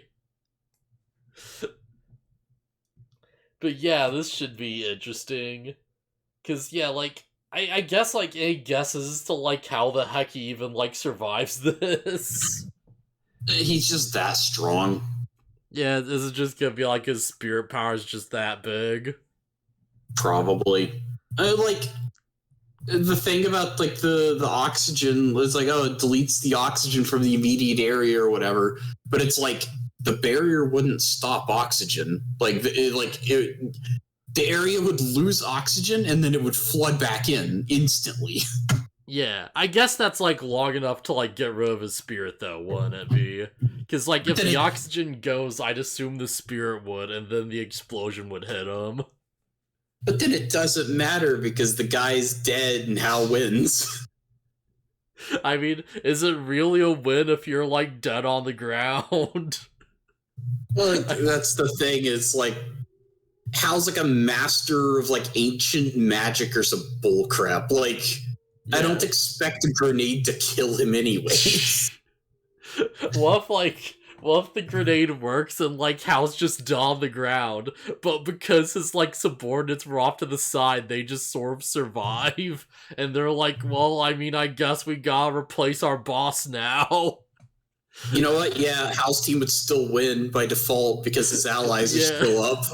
But yeah, this should be interesting. Cause yeah, like, I guess, like, any guesses as to, like, how the heck he even, like, survives this? He's just that strong. Yeah, is it just gonna be like his spirit power is just that big? Probably. Like, the thing about, like, the oxygen is, like, oh, it deletes the oxygen from the immediate area or whatever, but it's like, the barrier wouldn't stop oxygen. Like, the area would lose oxygen, and then it would flood back in instantly. Yeah, I guess that's, like, long enough to, like, get rid of his spirit, though, wouldn't it be? Because, like, if the oxygen goes, I'd assume the spirit would, and then the explosion would hit him. But then it doesn't matter, because the guy's dead and Hal wins. I mean, is it really a win if you're, like, dead on the ground? Well, that's the thing, is, like, Hal's, like, a master of, like, ancient magic or some bullcrap. Like, yeah. I don't expect a grenade to kill him anyways. What if the grenade works and, like, Hal's just on the ground, but because his, like, subordinates were off to the side, they just sort of survive, and they're like, well, I mean, I guess we gotta replace our boss now. You know what? Yeah, Hal's team would still win by default because his allies are still up.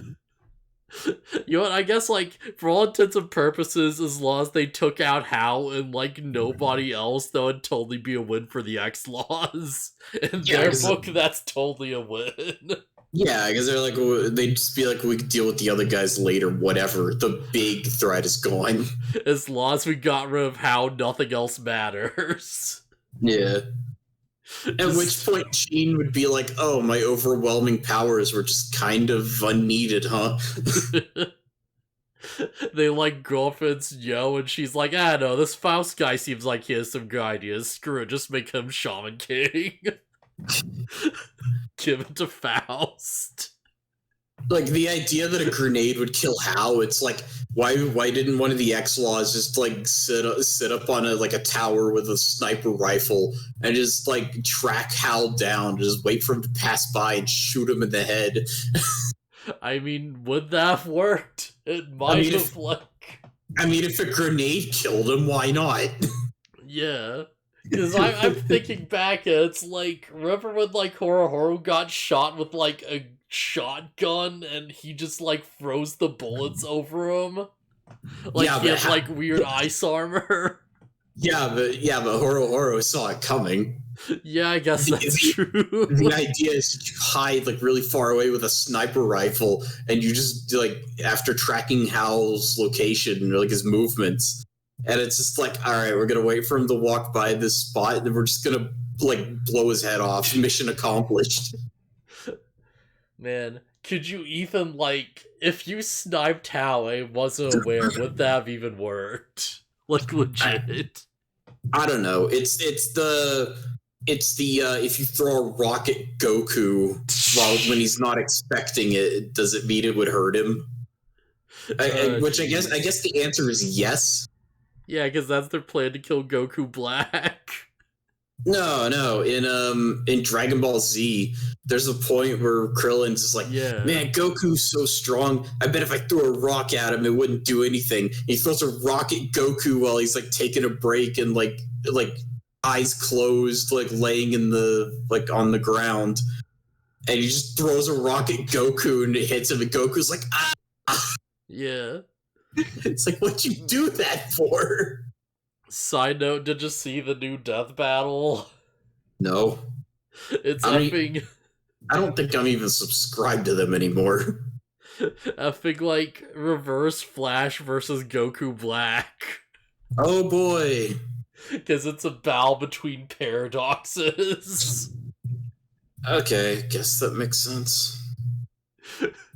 You know what, I guess, like, for all intents and purposes, as long as they took out Hal and, like, nobody else, that would totally be a win for the X-Laws. In their book, that's totally a win. Yeah, because they're like, they'd just be like, we could deal with the other guys later, whatever. The big threat is gone. As long as we got rid of Hal, nothing else matters. Yeah. At which point Sheen would be like, oh, my overwhelming powers were just kind of unneeded, huh? They, like, girlfriends Yo, and she's like, ah, no, this Faust guy seems like he has some good ideas. Screw it, just make him Shaman King. Give it to Faust. Like, the idea that a grenade would kill Hal, it's like, why didn't one of the X-Laws just, like, sit up on a tower with a sniper rifle and just, like, track Hal down, just wait for him to pass by and shoot him in the head? I mean, would that have worked? It might have, like... I mean, if a grenade killed him, why not? Yeah. Because I'm thinking back, and it's like, remember when, like, Horo got shot with, like, a shotgun, and he just, like, froze the bullets over him? Like, yeah, he had, like, weird ice armor. Yeah, but Horo saw it coming. Yeah, I guess that's true. The idea is you hide, like, really far away with a sniper rifle, and you just, like, after tracking Hal's location, or, like, his movements, and it's just like, all right, we're gonna wait for him to walk by this spot, and then we're just gonna, like, blow his head off. Mission accomplished. Man, could you even, like, if you sniped Hal and wasn't aware, would that have even worked? Like, legit? I don't know. It's It's the if you throw a rock at Goku when he's not expecting it, does it mean it would hurt him? Which I guess the answer is yes. Yeah, because that's their plan to kill Goku Black. No. In Dragon Ball Z, there's a point where Krillin's just like, man, Goku's so strong. I bet if I threw a rock at him, it wouldn't do anything. He throws a rock at Goku while he's like taking a break and like eyes closed, like laying in the on the ground, and he just throws a rock at Goku and it hits him, and Goku's like, ah. Yeah. It's like, what'd you do that for? Side note, did you see the new death battle? No. It's I don't think I'm even subscribed to them anymore. Effing like Reverse Flash versus Goku Black. Oh boy. Because it's a battle between paradoxes. Okay, guess that makes sense.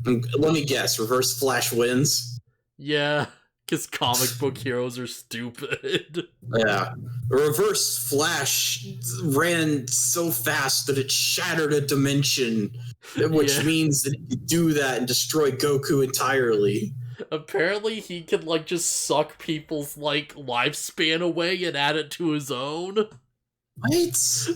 Let me guess, Reverse Flash wins? Yeah, because comic book heroes are stupid. Yeah. Reverse Flash ran so fast that it shattered a dimension, which means that he could do that and destroy Goku entirely. Apparently he can, like, just suck people's, like, lifespan away and add it to his own. What?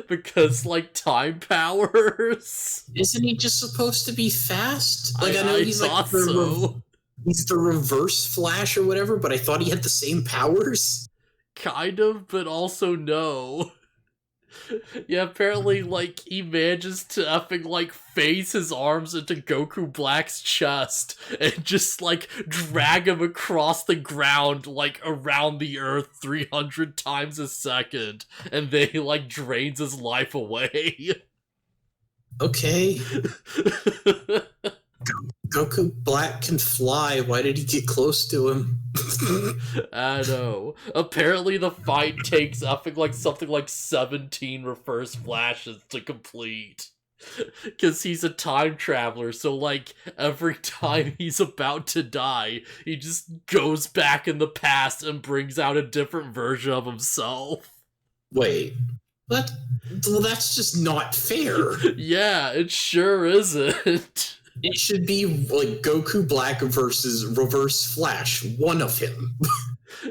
Because, like, time powers. Isn't he just supposed to be fast? Like, I know he's thought so. He's the Reverse Flash or whatever, but I thought he had the same powers. Kind of, but also no. Yeah, apparently, like, he manages to effing, like, phase his arms into Goku Black's chest and just, like, drag him across the ground, like, around the Earth 300 times a second, and then he, like, drains his life away. Okay. Goku Black can fly. Why did he get close to him? I know. Apparently the fight takes something like 17 reverse flashes to complete. Because he's a time traveler, so like every time he's about to die, he just goes back in the past and brings out a different version of himself. Wait. That's just not fair. Yeah, it sure isn't. It should be like Goku Black versus Reverse Flash, one of him.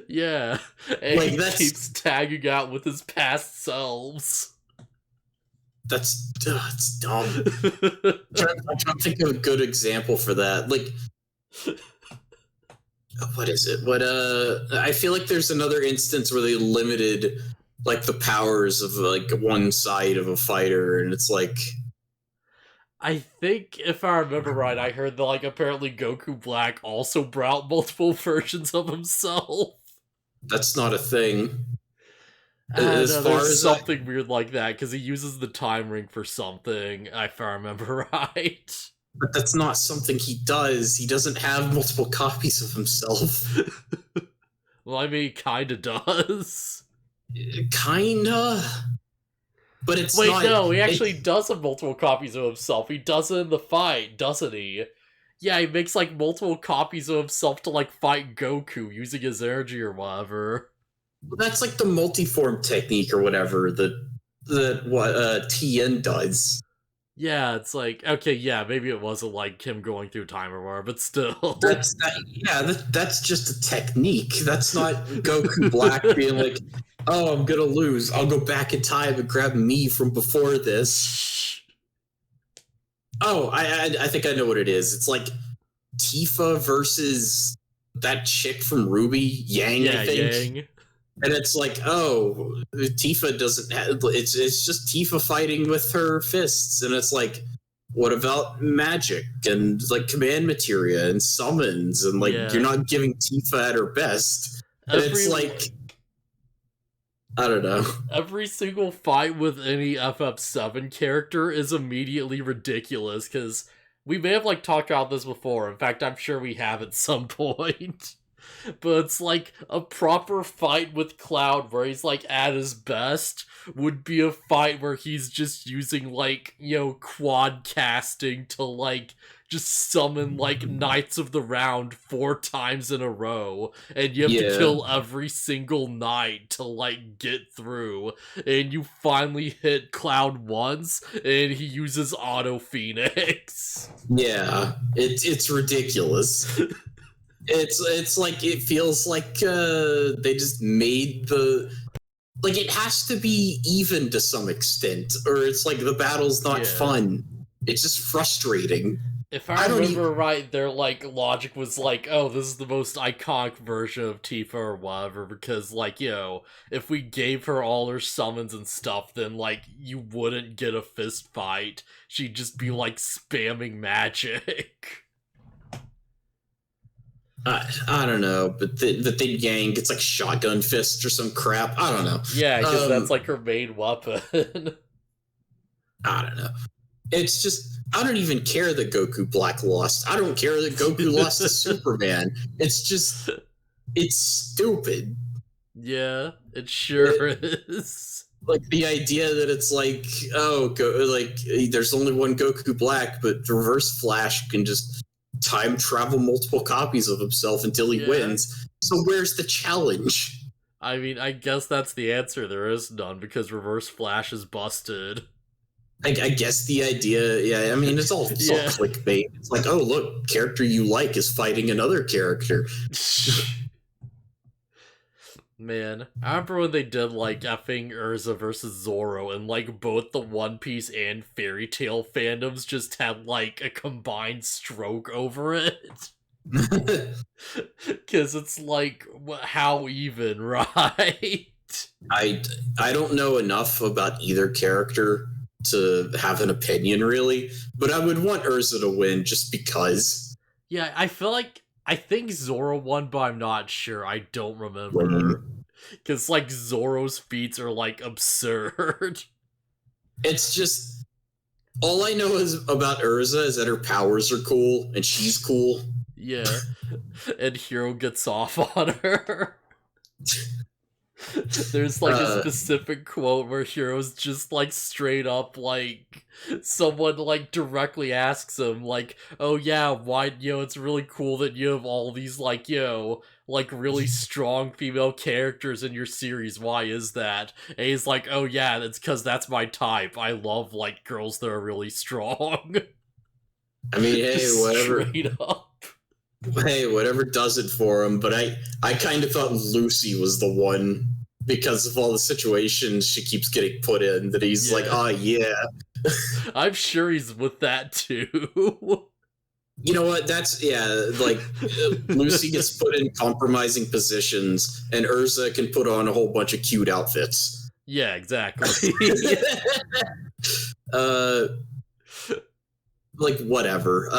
Yeah, and like, he keeps tagging out with his past selves. That's dumb. I'm trying to think of a good example for that. Like, what is it? I feel like there's another instance where they limited like the powers of like one side of a fighter, and it's like, I think, if I remember right, I heard that, like, apparently Goku Black also brought multiple versions of himself. That's not a thing. There's something weird like that, because he uses the time ring for something, if I remember right. But that's not something he does. He doesn't have multiple copies of himself. Well, I mean, he kinda does. Kinda? But it's Wait, not... no, he actually does have multiple copies of himself. He does it in the fight, doesn't he? Yeah, he makes, like, multiple copies of himself to, like, fight Goku using his energy or whatever. That's, like, the multiform technique or whatever that TN does. Yeah, it's like, okay, yeah, maybe it wasn't, like, him going through time or whatever, but still. That's just a technique. That's not Goku Black being like, oh, I'm gonna lose. I'll go back in time and grab me from before this. Oh, I think I know what it is. It's like Tifa versus that chick from Ruby, Yang, I think. Yang. And it's like, oh, Tifa doesn't have... It's just Tifa fighting with her fists. And it's like, what about magic and, like, command materia and summons? And, like, you're not giving Tifa at her best. And it's like... I don't know. Every single fight with any FF7 character is immediately ridiculous, because we may have, like, talked about this before. In fact, I'm sure we have at some point. But it's like a proper fight with Cloud where he's, like, at his best would be a fight where he's just using, like, you know, quad casting to, like, just summon, like, Knights of the Round 4 times in a row, and you have to kill every single knight to, like, get through, and you finally hit Cloud once, and he uses Auto Phoenix. Yeah, it's ridiculous. It's like, it feels like they just made the... Like, it has to be even to some extent, or it's like the battle's not fun. It's just frustrating. If I remember right, their, like, logic was like, oh, this is the most iconic version of Tifa or whatever, because, like, you know, if we gave her all her summons and stuff, then, like, you wouldn't get a fist fight. She'd just be, like, spamming magic. I don't know, but the gang gets, like, shotgun fists or some crap. I don't know. Yeah, because that's, like, her main weapon. I don't know. It's just, I don't even care that Goku Black lost. I don't care that Goku lost to Superman. It's just, it's stupid. Yeah, it sure is. Like, the idea that it's like, oh, there's only one Goku Black, but Reverse Flash can just time travel multiple copies of himself until he wins. So where's the challenge? I mean, I guess that's the answer. There is none, because Reverse Flash is busted. I guess the idea, I mean, it's all clickbait. It's like, oh, look, character you like is fighting another character. Man, I remember when they did, like, effing Urza versus Zoro, and, like, both the One Piece and Fairy Tail fandoms just had, like, a combined stroke over it. Because it's like, how even, right? I don't know enough about either character to have an opinion, really, but I would want Urza to win just because. Yeah, I feel like, I think Zoro won, but I'm not sure. I don't remember. Because, like, Zoro's feats are, like, absurd. It's just, all I know about Urza is that her powers are cool, and she's cool. Yeah, and Hero gets off on her. There's, like, a specific quote where Hero's just, like, straight up, like, someone, like, directly asks him, like, oh yeah, why, it's really cool that you have all these, like, like, really strong female characters in your series, why is that? And he's like, oh yeah, that's because that's my type, I love, like, girls that are really strong. I mean, hey, whatever. Straight up. Hey, whatever does it for him, but I kind of thought Lucy was the one, because of all the situations she keeps getting put in, that he's like, oh yeah. I'm sure he's with that too. You know what, that's, like, Lucy gets put in compromising positions, and Urza can put on a whole bunch of cute outfits. Yeah, exactly. Like, whatever.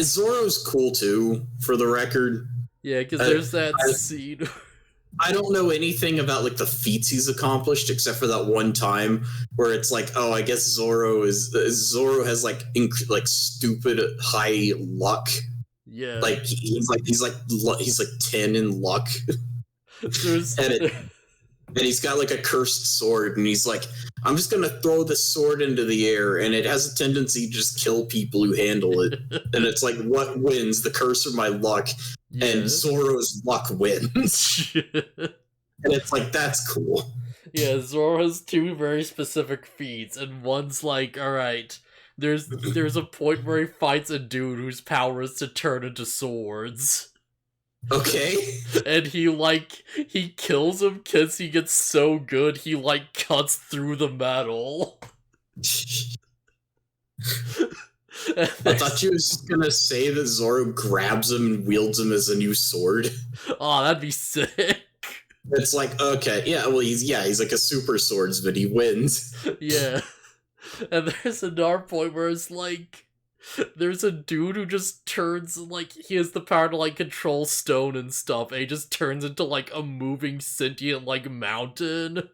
Zoro's cool too, for the record. Yeah, because there's that scene. I don't know anything about, like, the feats he's accomplished, except for that one time where it's like, oh, I guess Zoro has like stupid high luck. Yeah, like he's like 10 in luck. And he's got, like, a cursed sword, and he's like, I'm just gonna throw this sword into the air, and it has a tendency to just kill people who handle it. And it's like, what wins, the curse or my luck? Yeah. And Zoro's luck wins. And it's like, that's cool. Yeah, Zoro has two very specific feats, and one's like, alright, there's a point where he fights a dude whose power is to turn into swords. Okay. And he kills him because he gets so good, he, like, cuts through the metal. I thought you was just gonna say that Zoro grabs him and wields him as a new sword. Oh, that'd be sick. It's like, okay, yeah, well, he's like a super swordsman, he wins. Yeah. And there's another point where it's like, there's a dude who just turns, like, he has the power to, like, control stone and stuff, and he just turns into, like, a moving sentient, like, mountain.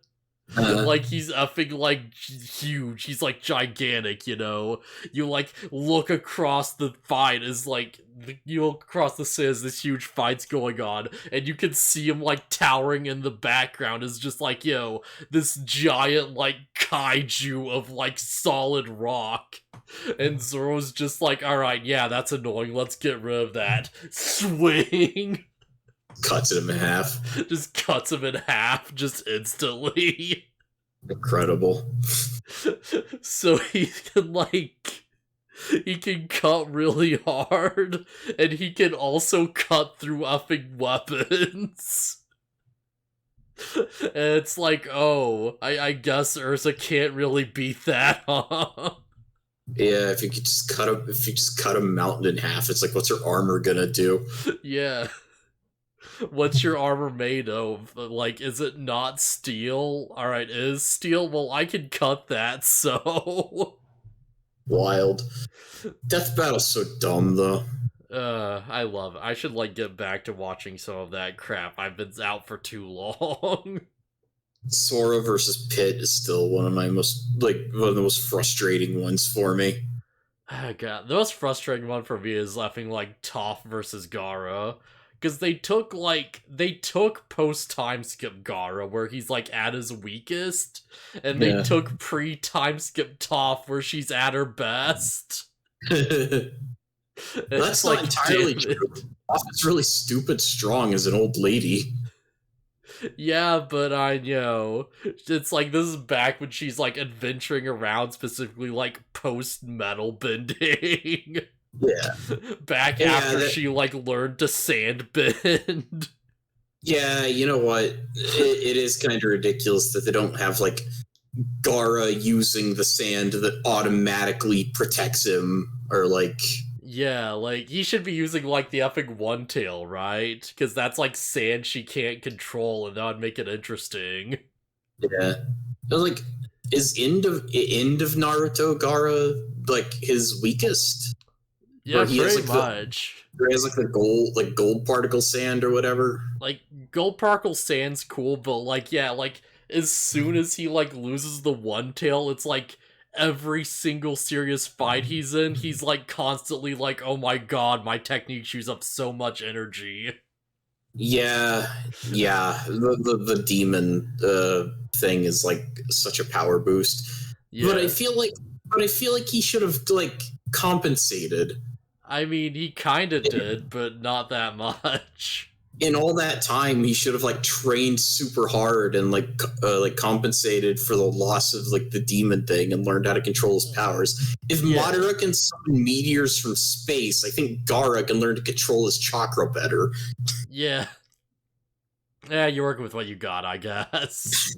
Like, he's effing, like, huge. He's, like, gigantic, you know? You, like, look across the fight as, like, you look across the sea as this huge fight's going on, and you can see him, like, towering in the background as just, like, yo, this giant, like, kaiju of, like, solid rock. And Zoro's just like, alright, yeah, that's annoying, let's get rid of that. Swing! Cuts him in half. Just cuts him in half, just instantly. Incredible. So he can, like, he can cut really hard, and he can also cut through effing weapons. And it's like, oh, I guess Ursa can't really beat that, huh? Yeah, if you just cut a mountain in half, it's like, what's her armor gonna do? Yeah. What's your armor made of? Like, is it not steel? Alright, is steel? Well, I can cut that, so... Wild. Death Battle's so dumb, though. I love it. I should, like, get back to watching some of that crap. I've been out for too long. Sora versus Pit is still one of the most frustrating ones for me. Oh, God. The most frustrating one for me is laughing, like, Toph versus Gara. Because they took post-time skip Gara, where he's, like, at his weakest, and they took pre-time skip Toph, where she's at her best. That's like, not entirely true. Toph is really stupid strong as an old lady. Yeah, but I know. It's like, this is back when she's, like, adventuring around, specifically, like, post-metal bending. Yeah. Back after she, like, learned to sand bend. Yeah, you know what? It is kind of ridiculous that they don't have, like, Gara using the sand that automatically protects him, or, like... Yeah, like, he should be using, like, the effing One Tail, right? Because that's, like, sand she can't control, and that would make it interesting. Yeah. But, like, is end of Naruto Gara, like, his weakest? Yeah, pretty much. He has, like, the gold particle sand or whatever. Like, gold particle sand's cool, but, like, yeah, like, as soon as he, like, loses the One Tail, it's, like... every single serious fight he's in, he's, like, constantly like, oh my god, my technique chews up so much energy. Yeah. The demon thing is, like, such a power boost. Yeah. But I feel like he should have, like, compensated. I mean, he kinda did, but not that much. In all that time, he should have, like, trained super hard and, like compensated for the loss of, like, the demon thing and learned how to control his powers. If Madara can summon meteors from space, I think Gara can learn to control his chakra better. Yeah. Yeah, you're working with what you got, I guess.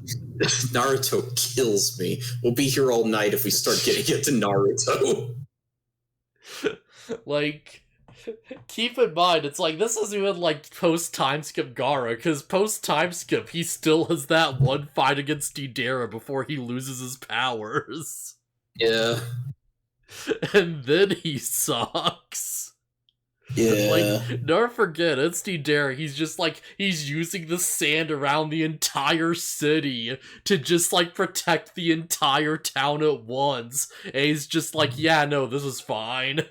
Naruto kills me. We'll be here all night if we start getting into Naruto. Like... keep in mind, it's like, this isn't even, like, post-time skip Gara, because post-time skip, he still has that one fight against Deidara before he loses his powers. Yeah. And then he sucks. Yeah. Like, never forget, it's Deidara. He's just, like, he's using the sand around the entire city to just, like, protect the entire town at once. And he's just like, yeah, no, this is fine.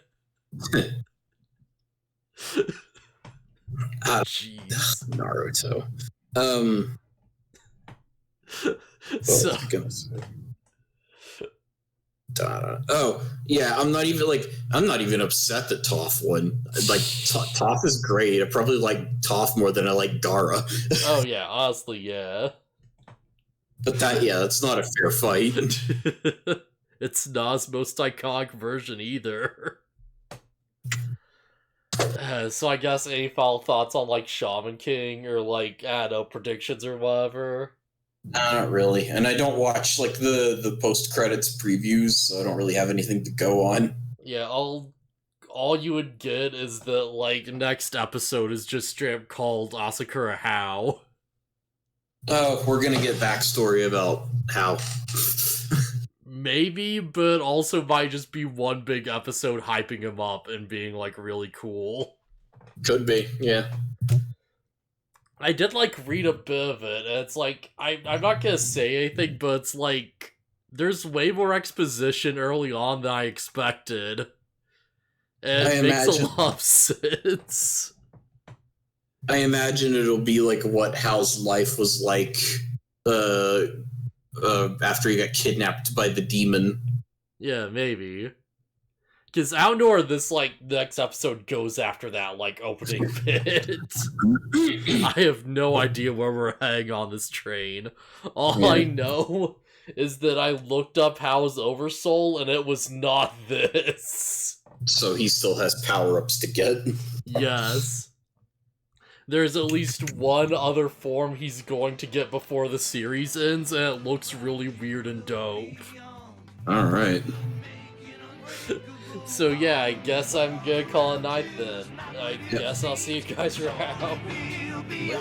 Jeez. Naruto. So. Oh, yeah, I'm not even upset that Toph won. Like, Toph is great. I probably like Toph more than I like Gara. Oh, yeah, honestly, yeah. But that's not a fair fight. It's not his most iconic version either. So I guess any final thoughts on, like, Shaman King, or, like, I don't know, predictions or whatever? Not really. And I don't watch, like, the post-credits previews, so I don't really have anything to go on. Yeah, all you would get is that, like, next episode is just straight up called Asakura How. Oh, we're gonna get backstory about How. Maybe, but also might just be one big episode hyping him up and being, like, really cool. Could be, yeah. I did like read a bit of it, and it's like I'm not gonna say anything, but it's like there's way more exposition early on than I expected. And it makes a lot of sense. I imagine it'll be like what Hal's life was like after he got kidnapped by the demon. Yeah, maybe. Because I don't know where this, like, next episode goes after that, like, opening bit. I have no idea where we're heading on this train. All I know is that I looked up Hal's Oversoul, and it was not this. So he still has power-ups to get. Yes. There's at least one other form he's going to get before the series ends, and it looks really weird and dope. Alright. So yeah, I guess I'm gonna call it night then. I guess I'll see you guys around. Later.